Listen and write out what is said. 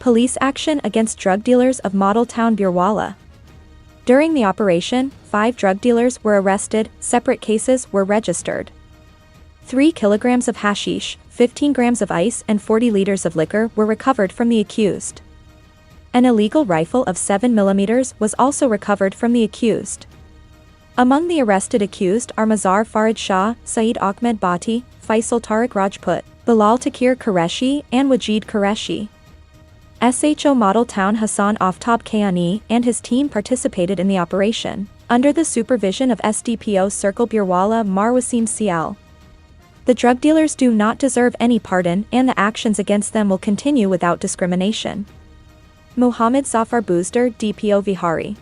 Police action against drug dealers of Model Town Booریوالا. During the operation, 5 drug dealers were arrested, separate cases were registered. 3 kilograms of hashish, 15 grams of ice and 40 liters of liquor were recovered from the accused. An illegal rifle of 7mm was also recovered from the accused. Among the arrested accused are Mazhar Farid Shah, Saeed Ahmed Bhatti, Faisal Tariq Rajput, Bilal Takir Qureshi and Wajid Qureshi. SHO Model Town Hassan Aftab Kayani and his team participated in the operation, under the supervision of SDPO Circle Booریوالا Mar Wasim Sial. The drug dealers do not deserve any pardon and the actions against them will continue without discrimination. Mohammed Zafar Buzdur, DPO Vihari.